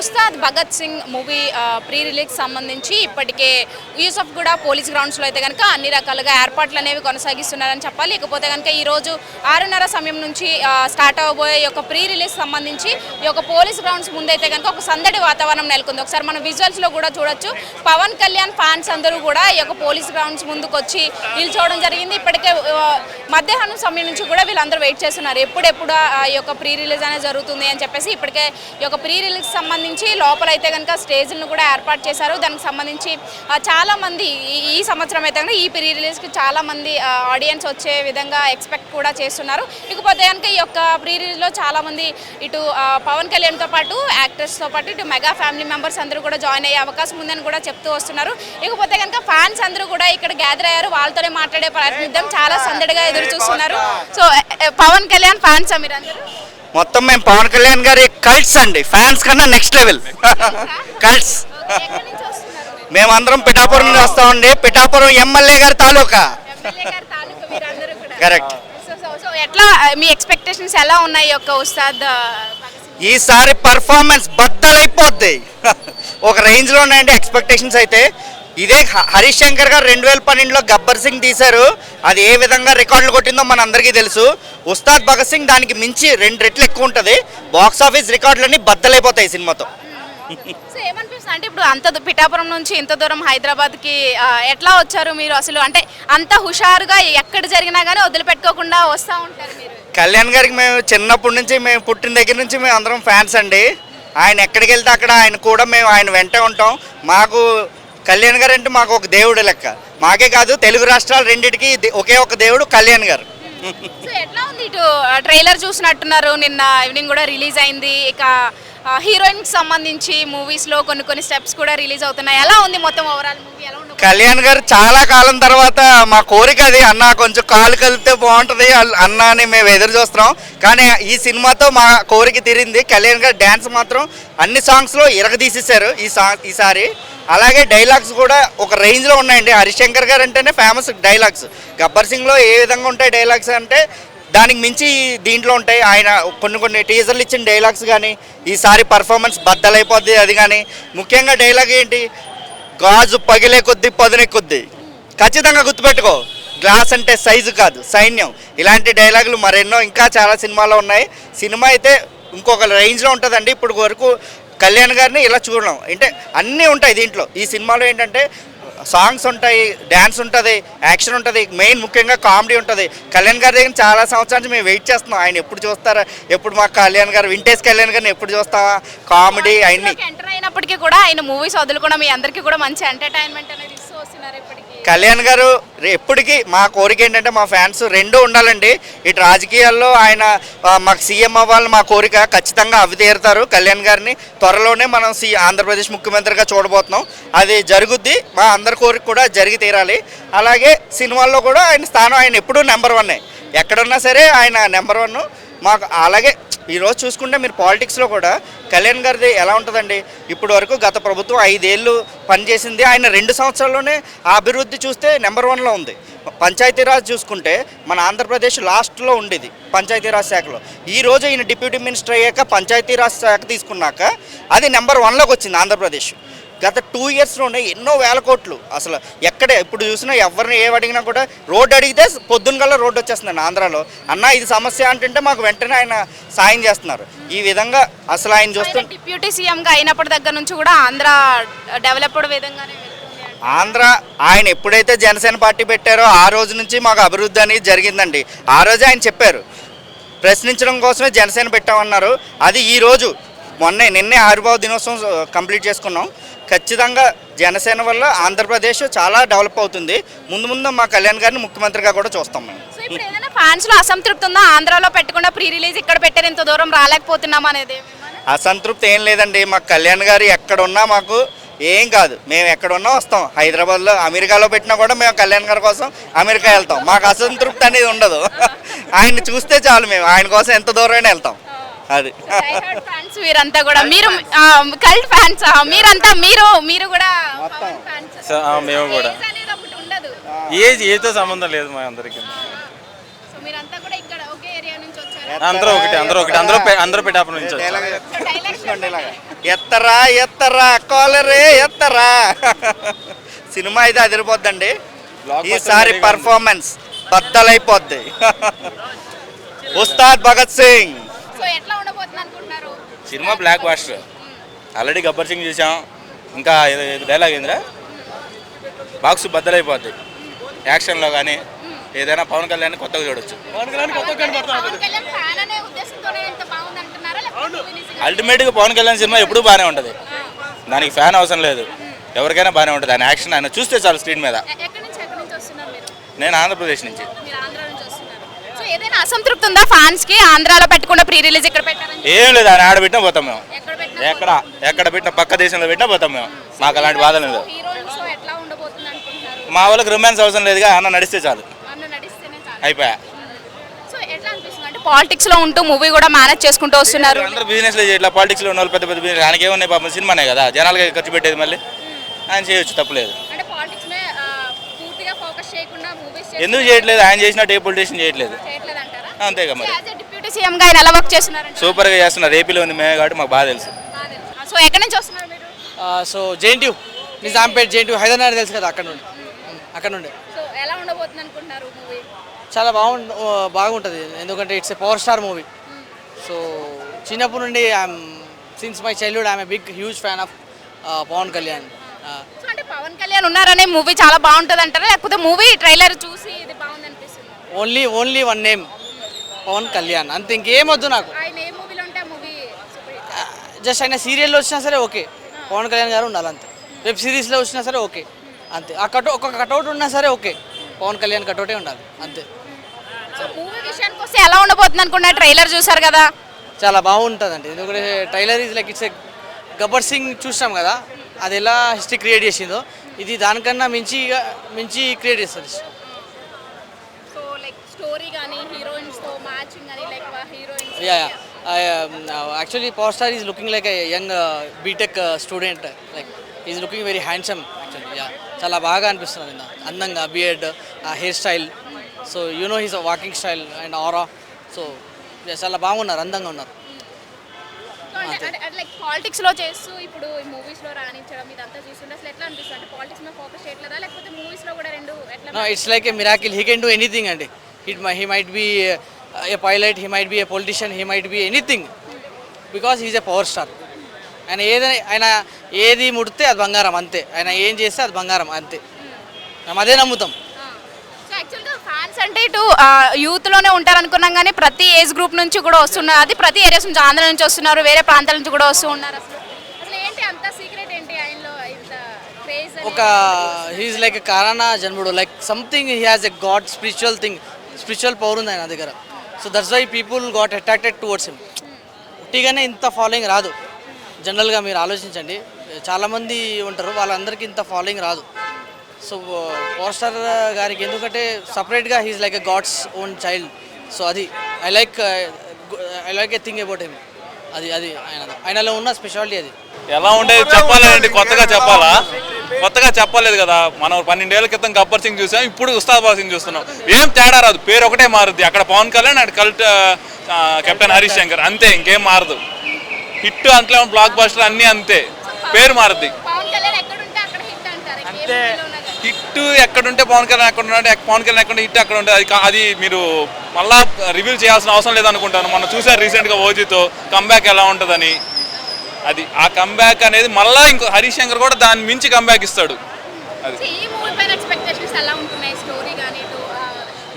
Ustaad Bhagat Singh movie pre release సంబంధించి ఇప్పటికే యూసఫ్ కూడా పోలీస్ గ్రౌండ్స్లో అయితే కనుక అన్ని రకాలుగా ఏర్పాట్లు అనేవి కొనసాగిస్తున్నారని చెప్పాలి. ఇకపోతే కనుక ఈరోజు 6:30 సమయం నుంచి స్టార్ట్ అవ్వబోయే ఈ యొక్క ప్రీ రిలీజ్ సంబంధించి ఈ యొక్క పోలీస్ గ్రౌండ్స్ ముందైతే కనుక ఒక సందడి వాతావరణం నెలకొంది. ఒకసారి మనం విజువల్స్లో కూడా చూడొచ్చు. పవన్ కళ్యాణ్ ఫ్యాన్స్ అందరూ కూడా ఈ యొక్క పోలీస్ గ్రౌండ్స్ ముందుకు వచ్చి నిల్చోవడం జరిగింది. ఇప్పటికే మధ్యాహ్నం సమయం నుంచి కూడా వీళ్ళందరూ వెయిట్ చేస్తున్నారు, ఎప్పుడెప్పుడు ఈ యొక్క ప్రీ రిలీజ్ అనేది జరుగుతుంది అని చెప్పేసి. ఇప్పటికే ఈ యొక్క ప్రీ రిలీజ్ సంబంధించి లోపల అయితే కనుక స్టేజ్లను కూడా ఏర్పాటు చేశారు. దానికి సంబంధించి చాలామంది ఈ సంవత్సరం అయితే కనుక ఈ ప్రీ రిలీజ్కి చాలామంది ఆడియన్స్ వచ్చే విధంగా ఎక్స్పెక్ట్ కూడా చేస్తున్నారు. ఇకపోతే కనుక ఈ యొక్క ప్రీ రిలీజ్లో చాలామంది ఇటు పవన్ కళ్యాణ్తో పాటు యాక్టర్స్తో పాటు ఇటు మెగా ఫ్యామిలీ మెంబర్స్ అందరూ కూడా జాయిన్ అయ్యే అవకాశం ఉందని కూడా చెప్తూ వస్తున్నారు. ఇకపోతే కనుక ఫ్యాన్స్ అందరూ కూడా ఇక్కడ గ్యాదర్ అయ్యారు, వాళ్ళతోనే మాట్లాడే ప్రయత్నిద్దాం. చాలా సందడిగా ఎదురు చూస్తున్నారు. సో పవన్ కళ్యాణ్ ఫ్యాన్స్ మీరు అందరూ మొత్తం మేము పవన్ కళ్యాణ్ గారి కల్ట్స్ అండి, ఫ్యాన్స్ కన్నా నెక్స్ట్ లెవెల్ కల్ట్స్. మేమందరం పిఠాపురం నుంచి వస్తామండి, పిఠాపురం ఎమ్మెల్యే గారి తాలూకా. కరెక్ట్. ఎట్లా మీ ఎక్స్పెక్టేషన్స్ ఎలా ఉన్నాయి యొక్క ఉస్తాద్? ఈసారి పర్ఫార్మెన్స్ బద్దలైపోద్ది ఒక రేంజ్లో ఉన్నాయండి ఎక్స్పెక్టేషన్స్ అయితే. ఇదే హరీష్ శంకర్ గారు 2012లో గబ్బర్ సింగ్ తీశారు, అది ఏ విధంగా రికార్డులు కొట్టిందో మన అందరికీ తెలుసు. ఉస్తాద్ భగత్ సింగ్ దానికి మించి 2 రెట్లు ఎక్కువ ఉంటుంది. బాక్స్ ఆఫీస్ రికార్డులన్నీ బద్దలైపోతాయి సినిమాతో. సో ఏమనిపిస్తుంది అంటే ఇప్పుడు అంత పిఠాపురం నుంచి ఇంత దూరం హైదరాబాద్కి ఎట్లా వచ్చారు మీరు? అసలు అంటే అంత హుషారుగా ఎక్కడ జరిగినా కానీ వదిలిపెట్టుకోకుండా వస్తూ ఉంటారు మీరు. కళ్యాణ్ గారికి మేము చిన్నప్పటి నుంచి, మేము పుట్టిన దగ్గర నుంచి మేము అందరం ఫ్యాన్స్ అండి. ఆయన ఎక్కడికి వెళ్తే అక్కడ ఆయన కూడా మేము ఆయన వెంటే ఉంటాం. మాకు కళ్యాణ్ గారు అంటే మాకు ఒక దేవుడు లెక్క. మాకే కాదు, తెలుగు రాష్ట్రాలు రెండింటికి ఒకే ఒక దేవుడు కళ్యాణ్ గారు. సో ఎట్లా ఉంది? ఇటు ట్రైలర్ చూసినట్టున్నారు, నిన్న ఈవినింగ్ కూడా రిలీజ్ అయింది. ఇక హీరోయిన్కి సంబంధించి మూవీస్లో కొన్ని స్టెప్స్ కూడా రిలీజ్ అవుతున్నాయి. ఎలా ఉంది మొత్తం ఓవరాల్ మూవీ? ఎలా ఉంది? కళ్యాణ్ గారు చాలా కాలం తర్వాత మా కోరిక అది, అన్న కొంచెం కాలు కలిపితే బాగుంటుంది అన్న అని మేము ఎదురు చూస్తున్నాం. కానీ ఈ సినిమాతో మా కోరిక తీరింది. కళ్యాణ్ గారు డ్యాన్స్ మాత్రం అన్ని సాంగ్స్లో ఇరగదీసేశారు ఈసారి. అలాగే డైలాగ్స్ కూడా ఒక రేంజ్లో ఉన్నాయండి. హరిశంకర్ గారు అంటేనే ఫేమస్ డైలాగ్స్. గబ్బర్ సింగ్లో ఏ విధంగా ఉంటాయి డైలాగ్స్ అంటే దానికి మించి దీంట్లో ఉంటాయి. ఆయన కొన్ని టీజర్లు ఇచ్చిన డైలాగ్స్ కానీ ఈసారి పర్ఫార్మెన్స్ బద్దలైపోద్ది. అది కానీ ముఖ్యంగా డైలాగ్ ఏంటి, గాజు పగిలే కొద్దీ పదునే కొద్దీ. ఖచ్చితంగా గుర్తుపెట్టుకో, గ్లాస్ అంటే సైజు కాదు సైన్యం. ఇలాంటి డైలాగులు మరెన్నో ఇంకా చాలా సినిమాలో ఉన్నాయి. సినిమా అయితే ఇంకొక రేంజ్లో ఉంటుందండి. ఇప్పుడు వరకు కళ్యాణ్ గారిని ఇలా చూడడం అంటే అన్నీ ఉంటాయి దీంట్లో. ఈ సినిమాలో ఏంటంటే సాంగ్స్ ఉంటాయి, డ్యాన్స్ ఉంటుంది, యాక్షన్ ఉంటుంది, మెయిన్ ముఖ్యంగా కామెడీ ఉంటుంది. కళ్యాణ్ గారి దగ్గర చాలా సంవత్సరాల నుంచి మేము వెయిట్ చేస్తున్నాం. ఆయన ఎప్పుడు చూస్తారా, ఎప్పుడు మాకు కళ్యాణ్ గారు వింటేజ్ కళ్యాణ్ గారిని ఎప్పుడు చూస్తావా, కామెడీ అన్ని. ఎంటర్ అయినప్పటికీ కూడా ఆయన మూవీస్ వదులుకోవడం మీ అందరికీ కూడా మంచి ఎంటర్టైన్మెంట్ అనేది ఇస్తూ వస్తున్నారు. ఇప్పటికీ కళ్యాణ్ గారు ఎప్పటికీ మా కోరిక ఏంటంటే మా ఫ్యాన్స్ రెండూ ఉండాలండి. ఇటు రాజకీయాల్లో ఆయన మాకు సీఎం అవ్వాలని మా కోరిక, ఖచ్చితంగా అవి తీరుతారు. కళ్యాణ్ గారిని త్వరలోనే మనం ఆంధ్రప్రదేశ్ ముఖ్యమంత్రిగా చూడబోతున్నాం. అది జరుగుద్ది, మా అందరి కోరిక కూడా జరిగి తీరాలి. అలాగే సినిమాల్లో కూడా ఆయన స్థానం, ఆయన ఎప్పుడూ నెంబర్ 1. ఎక్కడున్నా సరే ఆయన నెంబర్ 1 మాకు. అలాగే ఈరోజు చూసుకుంటే మీరు పాలిటిక్స్లో కూడా కళ్యాణ్ గారిది ఎలా ఉంటుందండి, ఇప్పటి వరకు గత ప్రభుత్వం 5 ఏళ్ళు పనిచేసింది. ఆయన 2 సంవత్సరాల్లోనే ఆ అభివృద్ధి చూస్తే నెంబర్ 1లో ఉంది. పంచాయతీరాజ్ చూసుకుంటే మన ఆంధ్రప్రదేశ్ లాస్ట్లో ఉండేది పంచాయతీరాజ్ శాఖలో. ఈరోజు ఈయన డిప్యూటీ మినిస్టర్ అయ్యాక పంచాయతీరాజ్ శాఖ తీసుకున్నాక అది నెంబర్ 1లోకి వచ్చింది ఆంధ్రప్రదేశ్. గత 2 ఇయర్స్లోనే ఎన్నో వేల కోట్లు. అసలు ఎక్కడే ఇప్పుడు చూసినా ఎవరిని అడిగినా కూడా రోడ్డు అడిగితే పొద్దున్న కల్లా రోడ్డు వచ్చేస్తుందండి ఆంధ్రాలో. అన్న ఇది సమస్య అంటుంటే మాకు వెంటనే ఆయన సాయం చేస్తున్నారు. ఈ విధంగా అసలు ఆయన చూస్తే డిప్యూటీ సీఎంగా అయినప్పటి దగ్గర నుంచి కూడా ఆంధ్ర డెవలప్డ్ విధంగానే ఆంధ్ర ఆయన ఎప్పుడైతే జనసేన పార్టీ పెట్టారో ఆ రోజు నుంచి మాకు అభివృద్ధి అనేది జరిగిందండి. ఆ రోజే ఆయన చెప్పారు, ప్రశ్నించడం కోసమే జనసేన పెట్టామన్నారు. అది ఈరోజు నిన్నే ఆవిర్భావ దినోత్సవం కంప్లీట్ చేసుకున్నాం. ఖచ్చితంగా జనసేన వల్ల ఆంధ్రప్రదేశ్ చాలా డెవలప్ అవుతుంది. ముందు మా కళ్యాణ్ గారిని ముఖ్యమంత్రిగా కూడా చూస్తాం మేము. ఇప్పుడు ఏదైనా ఫ్యాన్స్లో అసంతృప్తి ఉందా, ఆంధ్రాలో పెట్టకుండా ప్రీ రిలీజ్ ఇక్కడ పెట్టారు ఇంత దూరం రాలేకపోతున్నాం అనేది? అసంతృప్తి ఏం లేదండి. మాకు కళ్యాణ్ గారు ఎక్కడున్నా మాకు ఏం కాదు, మేము ఎక్కడున్నా వస్తాం. హైదరాబాద్లో అమెరికాలో పెట్టినా కూడా మేము కళ్యాణ్ గారి కోసం అమెరికా వెళ్తాం. మాకు అసంతృప్తి అనేది ఉండదు. ఆయన్ని చూస్తే చాలు, మేము ఆయన కోసం ఎంత దూరమైనా వెళ్తాం. అది ఫ్యాన్స్ మీరంతా కూడా, మీరు కల్ట్ ఫ్యాన్స్ మీరంతా, మీరు కూడా మేము కూడా ఏజ్తో సంబంధం లేదు మా అందరికి. మీరంతా కూడా ఇక్కడ ఒకే ఏరియా నుంచి వచ్చారు. అందరూ పెట్టాప నుంచి ఎత్తరా ఎత్తరా కాలరే ఎత్తరా సినిమా అయితే అదిరిపోద్దండి. ఈసారి పర్ఫార్మెన్స్ బద్దలైపోద్ది. ఉస్తాద్ భగత్ సింగ్ సో ఎట్లా ఉండబోతుంది అనుకుంటున్నారు? సినిమా blockbuster. Already Gabbar Singh చూసాం. ఇంకా డైలాగ్ ఏంద్రా బాక్స్ బద్దలైపోద్ది. యాక్షన్లో కానీ ఏదైనా పవన్ కళ్యాణ్ కొత్తగా చూడొచ్చు. పవన్ కళ్యాణ్ ఫ్యాన్ అనే ఉద్దేశంతోనే ఇంత బాగుంది అంటున్నారా, లేకపోతే movie ని అల్టిమేట్గా పవన్ కళ్యాణ్ సినిమా ఎప్పుడూ బాగానే ఉంటుంది. దానికి ఫ్యాన్ అవసరం లేదు, ఎవరికైనా బాగానే ఉంటుంది. ఆయన యాక్షన్ ఆయన చూస్తే చాలు స్క్రీన్ మీద. ఎక్కడి నుంచి వస్తున్నారు మీరు? నేను ఆంధ్రప్రదేశ్ నుంచి. మీరు ఆంధ్ర నుంచి వస్తున్నారు. సో ఏదైనా అసంతృప్తి ఉందా ఫ్యాన్స్ కి? ఆంధ్రాలో పెట్టకుండా ప్రీ రిలీజ్ ఇక్కడ పెట్టారని ఏం లేదు, ఆయన ఆడ పెట్టినా పోతాం మేము. ఎక్కడ పెట్టినా ఎక్కడ పెట్టినా పక్క దేశంలో పెట్టినా పోతాం మేము. మాకు అలాంటి బాధలు లేదు. హీరోయిన్స్ లో ఎట్లా ఉండబోతుంది అనుకుంటున్నారు? మా వాళ్ళకి రొమాన్స్ అవసరం లేదుగా, అన్న నడిస్తే చాలు, అన్న నడిస్తేనే చాలు. అయిపోయా. సో ఎట్లా అనిపిస్తుంది అంటే పాలిటిక్స్ లో ఉంటూ మూవీ కూడా మేనేజ్ చేసుకుంటూ వస్తున్నారు. అందరూ బిజినెస్లో చేయట్లా, పాలిటిక్స్లో ఉన్న వాళ్ళు పెద్ద పెద్ద బిజినెస్. ఆయనకి ఏమున్నాయి పాపం, సినిమానే కదా జనాలుగా ఖర్చు పెట్టేది. మళ్ళీ ఆయన చేయొచ్చు, తప్పలేదు. అంటే పాలిటిక్స్ మే పూర్తిగా ఫోకస్ చేయకుండా మూవీస్ ఎందుకు చేయట్లేదు? ఆయన చేసినట్టు ఏ పొలిటీషియన్ చేయట్లేదు, చేయట్లేదు అంటారా? అంతేగా మరి. యాజ్ ఎ డిప్యూటీ సీఎం గా ఆయన ఎలా వర్క్ చేస్తున్నారంటే సూపర్గా చేస్తున్నారు. ఏపీలో ఉంది మేమే కాబట్టి మాకు బాగా తెలుసు. సో ఎక్కడి నుంచి వస్తున్నారు మీరు? So JNTU Nizampet JNTU Hyderabad తెలుసు కదా, అక్కడ నుండి సో ఎలా ఉండబోతుంది అనుకుంటున్నారు మూవీ? చాలా బాగుంటుంది. ఎందుకంటే it's a power star movie. So చిన్నప్పటి నుండి since my childhood I'm a big huge fan of Pawan Kalyan. So అంటే పవన్ కళ్యాణ్ ఉన్నారనే మూవీ చాలా బాగుంటుంది అంటారా, లేకపోతే మూవీ ట్రైలర్ చూసి ఇది బాగుంది అనిపిస్తుంది? Only one name, Pawan Kalyan, అంతే. ఇంకేం వద్దు నాకు. ఆయన ఏ మూవీలో ఉంటే ఆ మూవీ జస్ట్ ఆయన సీరియల్లో వచ్చినా సరే ఓకే, పవన్ కళ్యాణ్ గారు ఉండాలి అంతే. వెబ్ సిరీస్లో వచ్చినా సరే ఓకే, అంతే. ఒక కటౌట్ ఉన్నా సరే ఓకే, పవన్ కళ్యాణ్ కటౌటే ఉండాలి అంతే. మూవీ విషయానికి వస్తే ఎలా ఉండబోతుంది అనుకున్నా? ట్రైలర్ చూసారు కదా, చాలా బాగుంటుందండి. ఎందుకంటే trailer is like it's Gabbar Singh చూసాం కదా, అది ఎలా హిస్టరీ క్రియేట్ చేసిందో ఇది దానికన్నా మించి క్రియేట్ చేస్తుంది. సో లైక్ స్టోరీ కానీ హీరోయిన్స్ తో మ్యాచింగ్ కానీ like heroines actually power star is looking like a young BTech student. Like is looking very handsome actually. చాలా బాగా అనిపిస్తున్నారు అందంగా, beard, hair style. So you know he's walking style and aura. So చాలా బాగున్నారు, అందంగా ఉన్నారు. లైక్ పాలిటిక్స్ లో చేస్తూ ఇప్పుడు మూవీస్ లో రాణించడం ఇదంతా చూస్తుంటే అసలు ఎట్లా అనిపిస్తుంది? అంటే పాలిటిక్స్ మీద ఫోకస్ చేయట్లేదా, లేకపోతే మూవీస్ లో కూడా రెండు ఎట్లా? It's like a miracle. He can do anything అండి. He might be a pilot, he might be a politician, he might be anything, because he's a power star. ఆయన ఏది ముడితే అది బంగారం అంతే. ఆయన ఏం చేస్తే అది బంగారం అంతే. మేము అదే నమ్ముతాం. సో యాక్చువల్గా ఫ్యాన్స్ అంటే ఇటు యూత్లోనే ఉంటారు అనుకున్నాం, కానీ ప్రతి ఏజ్ గ్రూప్ నుంచి కూడా వస్తున్నారు. అది ప్రతి ఏరియాస్ నుంచి, ఆంధ్ర నుంచి వస్తున్నారు, వేరే ప్రాంతాల నుంచి కూడా వస్తూ ఉన్నారు. అసలు ఏంటి అంత సీక్రెట్ ఏంటి ఆయనలో ఇంత క్రేజ్? ఒక హీఈస్ లైక్ కారణ జన్ముడు, like something. He has a god spiritual thing, spiritual power ఉంది ఆయన దగ్గర. So that's why people got attracted towards him. ఉట్టిగానే ఇంత ఫాలోయింగ్ రాదు. జనరల్గా మీరు ఆలోచించండి, చాలామంది ఉంటారు, వాళ్ళందరికీ ఇంత ఫాలోయింగ్ రాదు. సో పవర్ స్టార్ గారికి ఎందుకంటే సపరేట్గా he's like a god's own child. So అది I like a thing about him. అది ఆయనలో ఉన్న స్పెషాలిటీ అది. ఎలా ఉండేది చెప్పాలండి, కొత్తగా చెప్పలేదు కదా. మనం 12 ఏళ్ల క్రితం గబ్బర్ సింగ్ చూసాం, ఇప్పుడు ఉస్తాద్ భగత్ సింగ్ చూస్తున్నాం. ఏం తేడా రాదు, పేరు ఒకటే మారుద్ది. అక్కడ పవన్ కళ్యాణ్, అక్కడ కెప్టెన్ హరీష్ శంకర్, అంతే, ఇంకేం మారదు. హిట్ అంతలే, బ్లాక్ బస్టర్ అన్నీ అంతే, పేరు మారుద్ది. హిట్ ఎక్కడుంటే పవన్ కళ్యాణ్ ఎక్కడ ఉన్నాడు, పవన్ కళ్యాణ్ ఎక్కడ హిట్ అక్కడ ఉంటుంది. అది మీరు మళ్ళా రివీల్ చేయాల్సిన అవసరం లేదనుకుంటాను. మనం చూసారు రీసెంట్గా ఓజీతో కంబ్యాక్ ఎలా ఉంటుందని. అది ఆ కంబ్యాక్ అనేది మళ్ళీ ఇంకో హరీష్ శంకర్ కూడా దాన్ని మించి కంబ్యాక్ ఇస్తాడు. అది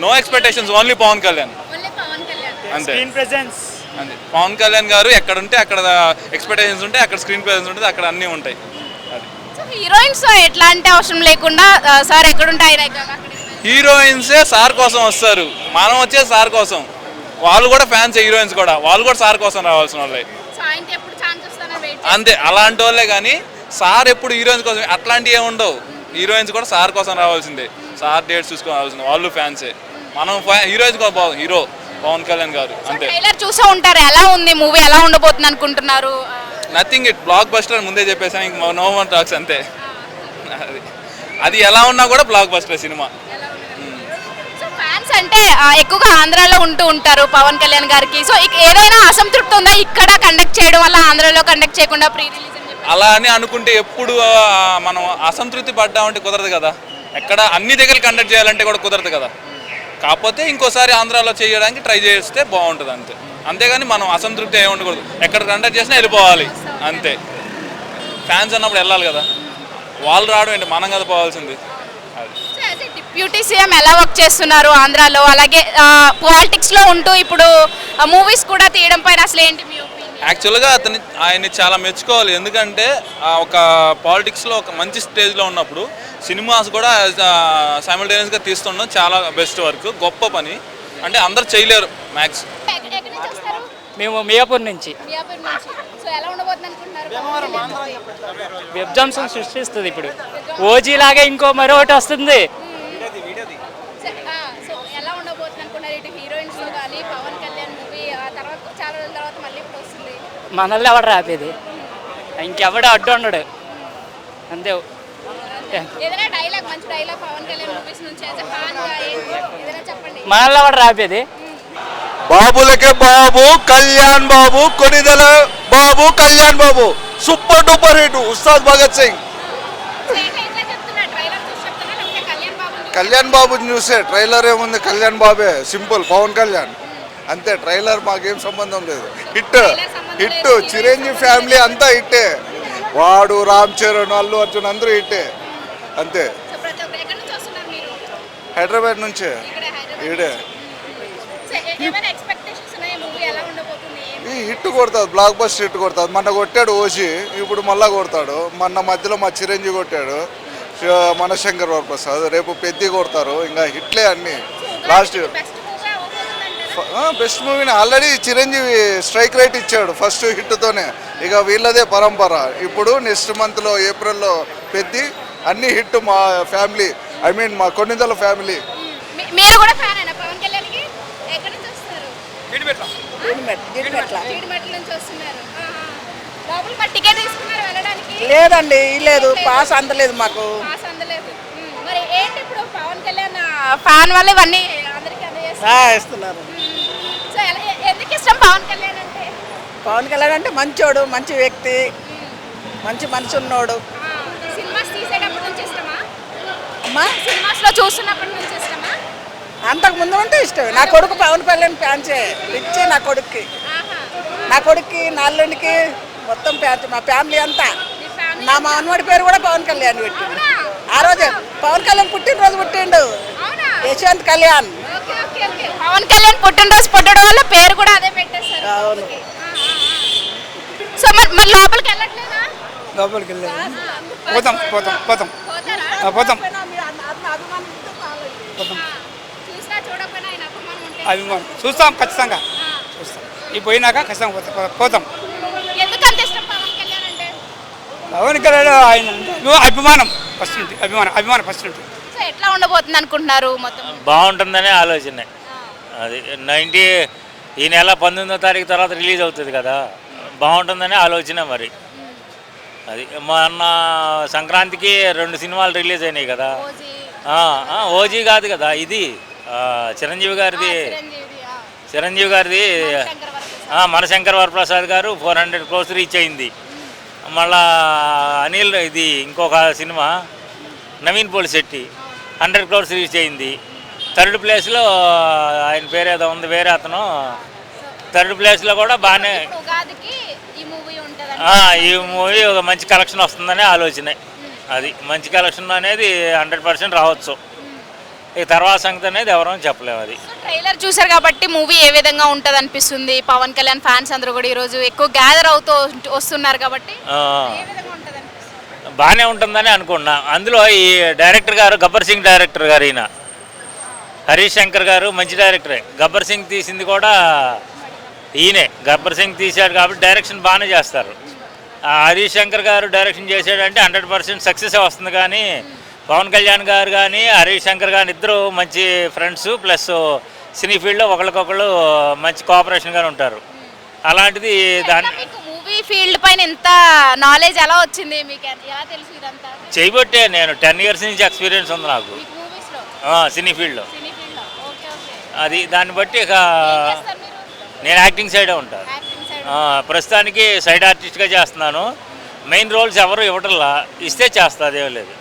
no expectations, only Pawan Kalyan అంతే. అంతే, పవన్ కళ్యాణ్ గారు ఎక్కడుంటే అక్కడ ఎక్స్పెక్టేషన్స్ ఉంటాయి, అక్కడ స్క్రీన్ ప్రెజెన్స్ ఉంటుంది, అక్కడ అన్నీ ఉంటాయి. అది హీరోయిన్స్ ఎట్లాంటి అవసరం లేకుండా సార్ ఎక్కడుంటాయి హీరోయిన్సే సార్ కోసం వస్తారు, మనం వచ్చేది సార్ కోసం. వాళ్ళు కూడా ఫ్యాన్స్, హీరోయిన్స్ కూడా, వాళ్ళు కూడా సార్ కోసం రావాల్సిన వాళ్ళే అంతే. అలాంటి వాళ్ళే కానీ సార్ ఎప్పుడు హీరోయిన్స్ కోసం అట్లాంటివి ఏమి ఉండవు. హీరోయిన్స్ కూడా సార్ కోసం రావాల్సిందే, సార్ డేట్స్ చూసుకోవాల్సిందే, వాళ్ళు ఫ్యాన్సే. మనం హీరోయిన్స్ కూడా బాగుంది, హీరో పవన్ కళ్యాణ్ గారు అంతే. ట్రైలర్ చూసే ఉంటారు, ఎలా ఉంది మూవీ, ఎలా ఉండబోతుంది అనుకుంటున్నారు? నథింగ్, ఇట్ బ్లాక్ బస్టర్ ముందే చెప్పేసాను, ఇంక నో వన్ టాక్స్ అంతే. అది ఎలా ఉన్నా కూడా బ్లాక్ బస్టర్ సినిమా. ఫ్యాన్స్ అంటే ఎక్కువగా ఆంధ్రాలో ఉంటూ ఉంటారు పవన్ కళ్యాణ్ గారికి. సో ఏదైనా అసంతృప్తి ఉందా ఇక్కడ కండక్ట్ చేయడం వల్ల ఆంధ్రాలో కండక్ట్ చేయకుండా ప్రీ రిలీజ్ అని చెప్పి? అలా అని అనుకుంటే ఎప్పుడు మనం అసంతృప్తి పడ్డామంటే కుదరదు కదా. ఎక్కడ అన్ని దగ్గర కండక్ట్ చేయాలంటే కూడా కుదరదు కదా. కాకపోతే ఇంకోసారి ఆంధ్రాలో చేయడానికి ట్రై చేస్తే బాగుంటుంది అంతే. అంతేగాని మనం అసంతృప్తి ఏమి ఉండకూడదు. ఎక్కడ కండక్ట్ చేసినా వెళ్ళిపోవాలి అంతే. ఫ్యాన్స్ అన్నప్పుడు వెళ్ళాలి కదా, వాళ్ళు రావడం ఏంటి, మనం కదా పోవాల్సింది. డిప్యూటీ సీఎం ఎలా వర్క్ చేస్తున్నారు ఆంధ్రాలో, అలాగే పాలిటిక్స్లో ఉంటూ ఇప్పుడు మూవీస్ కూడా తీయడం పైన అసలు ఏంటి మీ ఒపీనియన్? యాక్చువల్గా ఆయన్ని చాలా మెచ్చుకోవాలి. ఎందుకంటే ఒక పాలిటిక్స్లో ఒక మంచి స్టేజ్లో ఉన్నప్పుడు సినిమాస్ కూడా సైమల్టేనియస్గా తీస్తుండడం చాలా బెస్ట్ వర్క్, గొప్ప పని. అంటే అందరు చేయలేరు మ్యాక్స్. మేము మియాపూర్ నుంచి. విధ్వంసం సృష్టిస్తుంది ఇప్పుడు. ఓజీ లాగా ఇంకో మరొకటి వస్తుంది. మనల్ని ఎవడు రాపేది, ఇంకెవడు అడ్డు ఉండడు అంతే. మనల్ని ఎవడు రాపేది? బాబులకే Babu Kalyan Babu, Konidela Babu Kalyan Babu, super duper hit Ustaad Bhagat Singh. Kalyan Babu చూసే ట్రైలర్ ఏముంది, కళ్యాణ్ బాబే సింపుల్, పవన్ కళ్యాణ్ అంతే. ట్రైలర్ మాకేం సంబంధం లేదు. హిట్ హిట్, చిరంజీవి ఫ్యామిలీ అంతా హిట్టే. వాడు, రామ్ చరణ్, అల్లు అర్జున్ అందరూ హిట్టే అంతే. హైదరాబాద్ నుంచే ఈడే. ఈ హిట్ కొడతాడు, బ్లాక్ బస్టర్ హిట్ కొడతాడు. మొన్న కొట్టాడు ఓజీ, ఇప్పుడు మళ్ళా కొడతాడు. మొన్న మధ్యలో మా చిరంజీవి కొట్టాడు, మనశంకర్ వరప్రసాద్, రేపు పెద్ది కొడతారు. ఇంకా హిట్లే అన్ని. లాస్ట్ బెస్ట్ మూవీని ఆల్రెడీ చిరంజీవి స్ట్రైక్ రేట్ ఇచ్చాడు ఫస్ట్ హిట్తోనే. ఇక వీళ్ళదే పరంపర. ఇప్పుడు నెక్స్ట్ మంత్లో ఏప్రిల్లో పెద్ది, అన్ని హిట్. మా ఫ్యామిలీ, ఐ మీన్ మా కొన్నిదల ఫ్యామిలీ. మీరు కూడా ఫ్యాన్ అయినా పవన్ కళ్యాణ్ కి? ఎక్కడి నుంచి వస్తారు? జీడిమెట్ల నుంచి వస్తున్నారు. లోపల మరి టికెట్ తీసుకున్నారు వెళ్ళడానికి? లేదండి, లేదు, పాస్ అందలేదు మాకు. పాస్ అందలేదు. మరి ఏంటి ఇప్పుడు పవన్ కళ్యాణ్ ఫ్యాన్ వల్ల ఇవన్నీ అందరికీ ఇస్తున్నారు. సో ఎందుకు ఇష్టం పవన్ కళ్యాణ్ అంటే? పవన్ కళ్యాణ్ అంటే మంచోడు, మంచి వ్యక్తి, మంచి మనసు ఉన్నోడు. సినిమాస్ తీసేటప్పటి నుంచి ఇష్టమా అమ్మా? సినిమాస్ లో చూస్తున్నప్పటి నుంచి ఇష్టమా? అంతకు ముందు ఉంటే ఇష్టమే. నా కొడుకు పవన్ కళ్యాణ్ ఫ్యాన్సే ఇచ్చి, నా కొడుక్కి, నా అల్లుడికి మొత్తం ఫ్యాన్స్, మా ఫ్యామిలీ అంతా. నా మనవడి పేరు కూడా పవన్ కళ్యాణ్ పెట్టిండు. ఆ రోజు పవన్ కళ్యాణ్ పుట్టినరోజు పుట్టిండు, యశ్వంత్ కళ్యాణ్. పవన్ కళ్యాణ్ పుట్టినరోజు పుట్టడం వల్ల పేరు కూడా అదే పెట్టేశారు. అవును. సో మరి లోపలికి వెళ్ళట్లేదా? లోపలికి వెళ్ళలేదు. పోతాం పోతాం పోతాం పోతాం. అభిమానం చూస్తాం, ఖచ్చితంగా చూస్తాం. ఈ పోయినాక ఖచ్చితంగా పోతాం. ఎందుకంత ఇష్టం పవన్ కళ్యాణ్ అంటే? పవన్ కళ్యాణ్ ఆయన అభిమానం ఫస్ట్ ఉంటుంది. అభిమానం ఫస్ట్ ఉంటుంది. సో ఎట్లా ఉండబోతుంది అనుకుంటున్నారు? మొత్తం బాగుంటుందనే ఆలోచన. అది 90 ఈ నెల 19వ తారీఖు తర్వాత రిలీజ్ అవుతుంది కదా, బాగుంటుందనే ఆలోచన. మరి అది మొన్న సంక్రాంతికి 2 సినిమాలు రిలీజ్ అయినాయి కదా. ఓజీ కాదు కదా ఇది, చిరంజీవి గారిది. మనశంకర్ వరప్రసాద్ గారు 400 crores రీచ్ అయింది. మళ్ళా అనిల్ ఇది ఇంకొక సినిమా నవీన్ పోలిశెట్టి 100 crores రీచ్ అయింది. థర్డ్ ప్లేస్లో ఆయన పేరు ఏదో ఉంది, వేరే అతను. థర్డ్ ప్లేస్లో కూడా బాగానే ఈ మూవీ ఒక మంచి కలెక్షన్ వస్తుందనే ఆలోచన. అది మంచి కలెక్షన్ అనేది 100% రావచ్చు. ఈ తర్వాత సంగతి అనేది ఎవరో చెప్పలేము. అది ట్రైలర్ చూసారు కాబట్టి మూవీ ఏ విధంగా ఉంటుంది అనిపిస్తుంది? పవన్ కళ్యాణ్ ఫ్యాన్స్ అందరూ కూడా ఈరోజు ఎక్కువ గ్యాదర్ అవుతూ వస్తున్నారు కాబట్టి బాగానే ఉంటుందని అనుకున్నా. అందులో ఈ డైరెక్టర్ గారు గబ్బర్ సింగ్ డైరెక్టర్ గారు, ఈయన హరీష్ శంకర్ గారు మంచి డైరెక్టరే. గబ్బర్ సింగ్ తీసింది కూడా ఈయనే. గబ్బర్ సింగ్ తీశాడు కాబట్టి డైరెక్షన్ బాగానే చేస్తారు. హరీష్ శంకర్ గారు డైరెక్షన్ చేశాడంటే 100% సక్సెస్ వస్తుంది. కానీ పవన్ కళ్యాణ్ గారు కానీ హరీష్ శంకర్ గారు ఇద్దరు మంచి ఫ్రెండ్స్, ప్లస్ సినీ ఫీల్డ్లో ఒకరికొకళ్ళు మంచి కోఆపరేషన్గానే ఉంటారు. అలాంటిది దాని మూవీ ఫీల్డ్ పైన ఎంత నాలెడ్జ్ ఎలా వచ్చింది మీకు? ఎలా తెలుసు ఇదంతా? చేయబట్టే నేను 10 years నుంచి ఎక్స్పీరియన్స్ ఉంది నాకు సినీ ఫీల్డ్లో. అది దాన్ని బట్టి ఇక నేను యాక్టింగ్ సైడే ఉంటాను. ప్రస్తుతానికి సైడ్ ఆర్టిస్ట్గా చేస్తున్నాను. మెయిన్ రోల్స్ ఎవరు ఇవ్వటంలా, ఇస్తే చేస్తా, అదేం లేదు.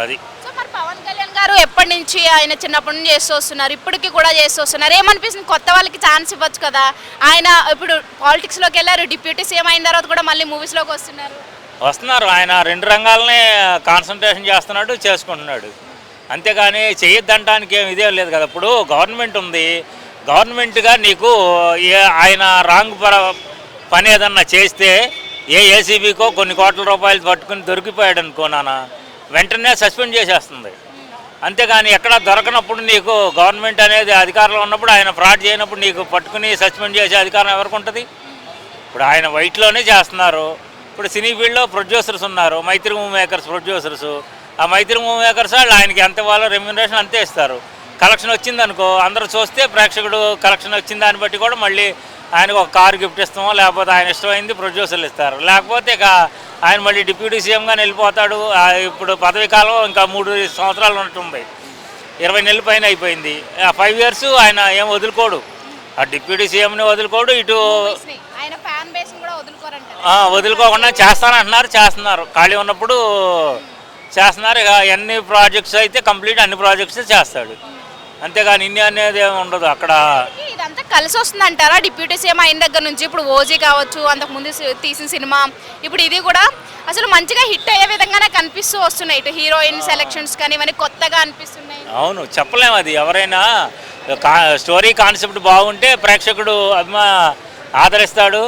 అది సో మరి పవన్ కళ్యాణ్ గారు ఎప్పటి నుంచి ఆయన చిన్నప్పటి నుంచి చేస్తూ వస్తున్నారు, ఇప్పటికి కూడా చేస్తూ వస్తున్నారు. ఏమనిపిస్తుంది, కొత్త వాళ్ళకి ఛాన్స్ ఇవ్వచ్చు కదా? ఆయన ఇప్పుడు పాలిటిక్స్లోకి వెళ్ళారు, డిప్యూటీ సీఎం అయిన తర్వాత కూడా మళ్ళీ మూవీస్లోకి వస్తున్నారు. ఆయన 2 రంగాలనే కాన్సన్ట్రేషన్ చేస్తున్నాడు, చేసుకుంటున్నాడు. అంతేగాని చేయొద్దంటానికి ఏం ఇదేం లేదు కదా. ఇప్పుడు గవర్నమెంట్ ఉంది, గవర్నమెంట్గా నీకు ఆయన రాంగ్ పని ఏదన్నా చేస్తే ఏసీబీకో కొన్ని కోట్ల రూపాయలు పట్టుకుని దొరికిపోయాడు అనుకో నాన్న, వెంటనే సస్పెండ్ చేసేస్తుంది. అంతేగాని ఎక్కడ దొరకనప్పుడు నీకు గవర్నమెంట్ అనేది అధికారంలో ఉన్నప్పుడు ఆయన ఫ్రాడ్ చేయనప్పుడు నీకు పట్టుకుని సస్పెండ్ చేసే అధికారం ఎవరికి ఉంటుంది? ఇప్పుడు ఆయన వైట్లోనే చేస్తున్నారు. ఇప్పుడు సినీ ఫీల్డ్లో ప్రొడ్యూసర్స్ ఉన్నారు, మైత్రి మూవీ మేకర్స్ ప్రొడ్యూసర్స్. ఆ మైత్రి మూవీ మేకర్స్ వాళ్ళు ఆయనకి ఎంత వాళ్ళ రెమ్యూనరేషన్ అంతే ఇస్తారు. కలెక్షన్ వచ్చిందనుకో, అందరూ చూస్తే ప్రేక్షకుడు కలెక్షన్ వచ్చిన దాన్ని బట్టి కూడా మళ్ళీ ఆయనకు ఒక కారు గిఫ్ట్ ఇస్తామో, లేకపోతే ఆయన ఇష్టమైంది ప్రొడ్యూసర్లు ఇస్తారు. లేకపోతే ఇక ఆయన మళ్ళీ డిప్యూటీ సీఎంగానే వెళ్ళిపోతాడు. ఇప్పుడు పదవి కాలం ఇంకా 3 సంవత్సరాలు ఉంటుంది, 20 నెలల పైన అయిపోయింది. 5 years ఆయన ఏం వదులుకోడు, ఆ డిప్యూటీ సీఎంని వదులుకోడు, ఇటు వదులుకోకుండా చేస్తున్నారు. ఖాళీ ఉన్నప్పుడు చేస్తున్నారు. ఇక అన్ని ప్రాజెక్ట్స్ అయితే కంప్లీట్ అన్ని ప్రాజెక్ట్స్ చేస్తాడు. అంతేగాని ఇన్ని అనేది ఏమి ఉండదు అక్కడ. ఇదంతా కలిసి వస్తుంది అంటారా? డిప్యూటీ సీఎం అయిన దగ్గర నుంచి ఇప్పుడు ఓజీ కావచ్చు, అంతకుముందు తీసిన సినిమా, ఇప్పుడు ఇది కూడా అసలు మంచిగా హిట్ అయ్యే విధంగానే కనిపిస్తూ వస్తున్నాయి. ఇటు హీరోయిన్ సెలెక్షన్స్ కానీ ఇవన్నీ కొత్తగా అనిపిస్తున్నాయి. అవును, చెప్పలేము. అది ఎవరైనా స్టోరీ కాన్సెప్ట్ బాగుంటే ప్రేక్షకుడు ఆదరిస్తాడు,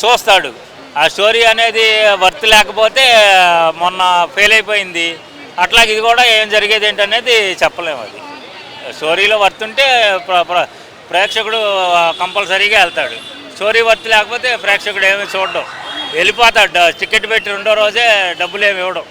చూస్తాడు. ఆ స్టోరీ అనేది వర్త్ లేకపోతే మొన్న ఫెయిల్ అయిపోయింది. అట్లాగే ఇది కూడా ఏం జరిగేది ఏంటనేది చెప్పలేము. అది స్టోరీలో వర్త్ ఉంటే ప్రేక్షకుడు కంపల్సరీగా వెళ్తాడు. స్టోరీ వర్త్ లేకపోతే ప్రేక్షకుడు ఏమి చూడడం, వెళ్ళిపోతాడు. టికెట్ పెట్టి 2వ రోజే డబ్బులు ఏమి ఇవ్వడం.